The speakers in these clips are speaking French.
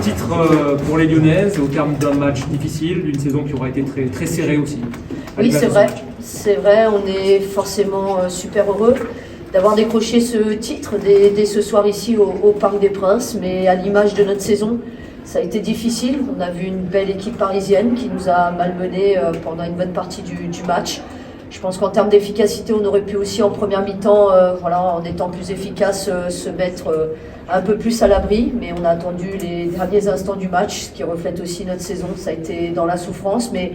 titre pour les Lyonnaises au terme d'un match difficile, d'une saison qui aura été très, très serrée aussi. Oui, c'est vrai. C'est vrai, on est forcément super heureux d'avoir décroché ce titre dès ce soir ici au Parc des Princes. Mais à l'image de notre saison, ça a été difficile. On a vu une belle équipe parisienne qui nous a malmenés pendant une bonne partie du match. Je pense qu'en termes d'efficacité, on aurait pu aussi en première mi-temps, en étant plus efficace, se mettre un peu plus à l'abri. Mais on a attendu les derniers instants du match, ce qui reflète aussi notre saison. Ça a été dans la souffrance, mais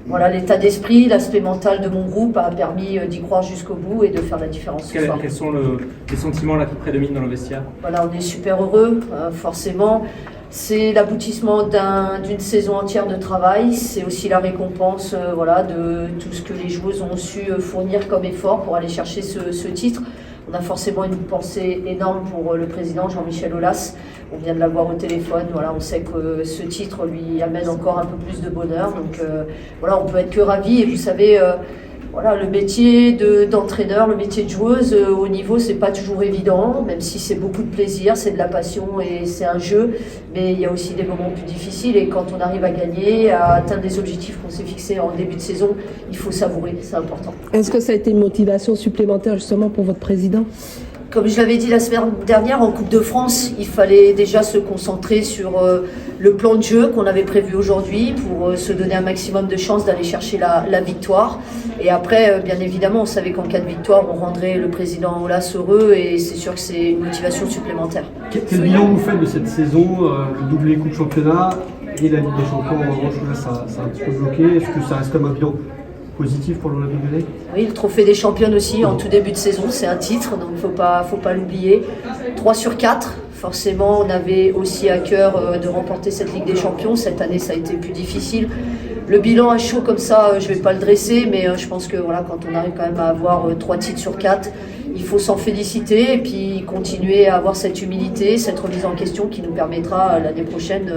voilà, l'état d'esprit, l'aspect mental de mon groupe a permis d'y croire jusqu'au bout et de faire la différence ce soir. Quels sont les sentiments là qui prédominent dans le vestiaire? Voilà, on est super heureux, forcément. C'est l'aboutissement d'une saison entière de travail. C'est aussi la récompense de tout ce que les joueuses ont su fournir comme effort pour aller chercher ce titre. On a forcément une pensée énorme pour le président Jean-Michel Aulas. On vient de l'avoir au téléphone. Voilà, on sait que ce titre lui amène encore un peu plus de bonheur. Donc on peut être que ravis. Et vous savez, le métier d'entraîneur, le métier de joueuse au niveau, c'est pas toujours évident, même si c'est beaucoup de plaisir, c'est de la passion et c'est un jeu. Mais il y a aussi des moments plus difficiles et quand on arrive à gagner, à atteindre les objectifs qu'on s'est fixés en début de saison, il faut savourer, c'est important. Est-ce que ça a été une motivation supplémentaire justement pour votre président ? Comme je l'avais dit la semaine dernière, en Coupe de France, il fallait déjà se concentrer sur le plan de jeu qu'on avait prévu aujourd'hui pour se donner un maximum de chances d'aller chercher la victoire. Et après, bien évidemment, on savait qu'en cas de victoire, on rendrait le président Aulas heureux et c'est sûr que c'est une motivation supplémentaire. Quel bilan vous faites de cette saison, le doublé Coupe Championnat et la Ligue des Champions? En revanche, là, ça a un petit peu bloqué. Est-ce que ça reste comme un bilan positif pour l'Olympique Lyonnais? Oui, le trophée des championnes aussi, en tout début de saison, c'est un titre, donc il ne faut pas l'oublier. 3 sur 4, forcément, on avait aussi à cœur de remporter cette Ligue des Champions. Cette année, ça a été plus difficile. Le bilan à chaud comme ça, je ne vais pas le dresser, mais je pense que quand on arrive quand même à avoir 3 titres sur 4, il faut s'en féliciter et puis continuer à avoir cette humilité, cette remise en question qui nous permettra l'année prochaine,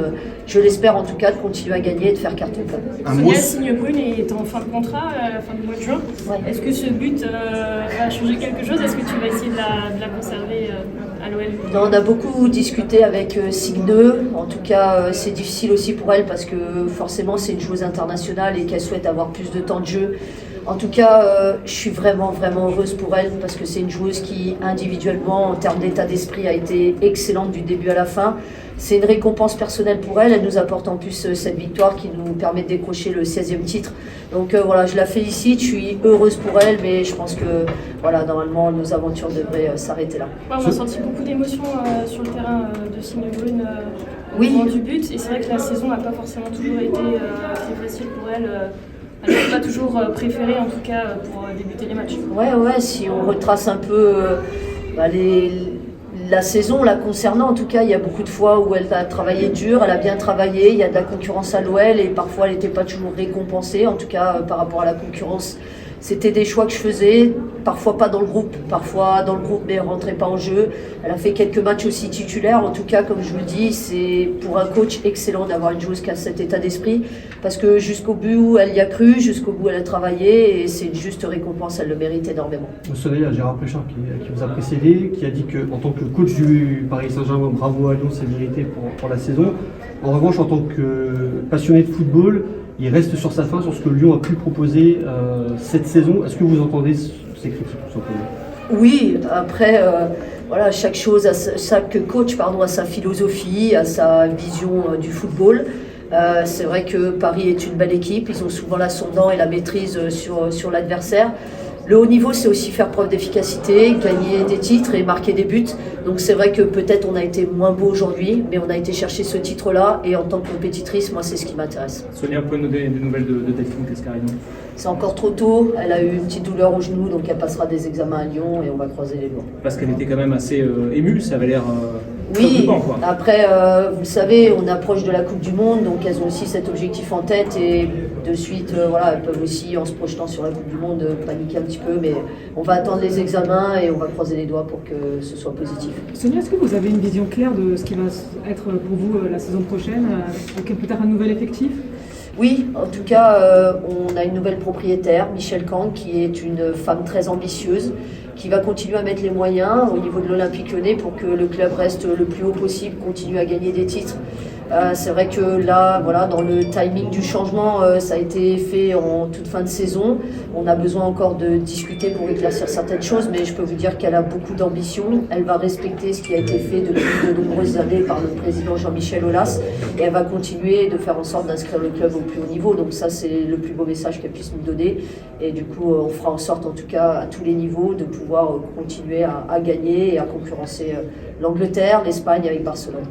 je l'espère en tout cas, de continuer à gagner et de faire carton plein. Sonia Signe-Brune est en fin de contrat à la fin du mois de juin. Ouais. Est-ce que ce but va changer quelque chose? Est-ce que tu vas essayer de la conserver à l'OL? Non, on a beaucoup discuté avec Signe. En tout cas, c'est difficile aussi pour elle parce que forcément c'est une joueuse internationale et qu'elle souhaite avoir plus de temps de jeu. En tout cas, je suis vraiment, vraiment heureuse pour elle parce que c'est une joueuse qui, individuellement, en termes d'état d'esprit, a été excellente du début à la fin. C'est une récompense personnelle pour elle. Elle nous apporte en plus cette victoire qui nous permet de décrocher le 16e titre. Donc je la félicite, je suis heureuse pour elle, mais je pense que normalement, nos aventures devraient s'arrêter là. Ouais, on a senti beaucoup d'émotions sur le terrain de Signe-Brune au oui. moment du but. Et c'est vrai que la saison n'a pas forcément toujours été très facile pour elle. Elle n'a pas toujours préféré, en tout cas, pour débuter les matchs. Ouais, si on retrace un peu la saison la concernant, en tout cas, il y a beaucoup de fois où elle a travaillé dur, elle a bien travaillé, il y a de la concurrence à l'OL et parfois elle n'était pas toujours récompensée, en tout cas par rapport à la concurrence. C'était des choix que je faisais, parfois pas dans le groupe, parfois dans le groupe mais elle ne rentrait pas en jeu. Elle a fait quelques matchs aussi titulaires. En tout cas, comme je vous le dis, c'est pour un coach excellent d'avoir une joueuse qui a cet état d'esprit parce que jusqu'au bout, elle y a cru, jusqu'au bout, elle a travaillé et c'est une juste récompense, elle le mérite énormément. Au soleil, il y a Gérard Péchard qui vous a précédé, qui a dit qu'en tant que coach du Paris Saint-Germain, bravo à Lyon, c'est mérité pour la saison. En revanche, en tant que passionné de football, il reste sur sa fin, sur ce que Lyon a pu proposer cette saison. Est-ce que vous entendez ces critiques tout simplement? Oui, après, chaque coach a sa philosophie, a sa vision du football. C'est vrai que Paris est une belle équipe, ils ont souvent l'ascendant et la maîtrise sur l'adversaire. Le haut niveau, c'est aussi faire preuve d'efficacité, gagner des titres et marquer des buts. Donc c'est vrai que peut-être on a été moins beau aujourd'hui, mais on a été chercher ce titre-là. Et en tant que compétitrice, moi, c'est ce qui m'intéresse. Sonia, vous pouvez nous donner des nouvelles de Delphine Cascarino? C'est encore trop tôt. Elle a eu une petite douleur au genou, donc elle passera des examens à Lyon et on va croiser les doigts. Parce qu'elle était quand même assez émue, ça avait l'air oui, préoccupant, quoi. Après, vous le savez, on approche de la Coupe du Monde, donc elles ont aussi cet objectif en tête et de suite, elles peuvent aussi, en se projetant sur la Coupe du Monde, paniquer un petit peu, mais on va attendre les examens et on va croiser les doigts pour que ce soit positif. Sonia, est-ce que vous avez une vision claire de ce qui va être pour vous la saison prochaine, avec peut-être un nouvel effectif? Oui, en tout cas, on a une nouvelle propriétaire, Michel Kang, qui est une femme très ambitieuse, qui va continuer à mettre les moyens au niveau de l'Olympique Lyonnais pour que le club reste le plus haut possible, continue à gagner des titres. C'est vrai que là, voilà, dans le timing du changement, ça a été fait en toute fin de saison. On a besoin encore de discuter pour éclaircir certaines choses, mais je peux vous dire qu'elle a beaucoup d'ambition. Elle va respecter ce qui a été fait depuis de nombreuses années par le président Jean-Michel Aulas et elle va continuer de faire en sorte d'inscrire le club au plus haut niveau. Donc ça, c'est le plus beau message qu'elle puisse nous donner. Et du coup, on fera en sorte, en tout cas, à tous les niveaux, de pouvoir continuer à gagner et à concurrencer l'Angleterre, l'Espagne avec Barcelone.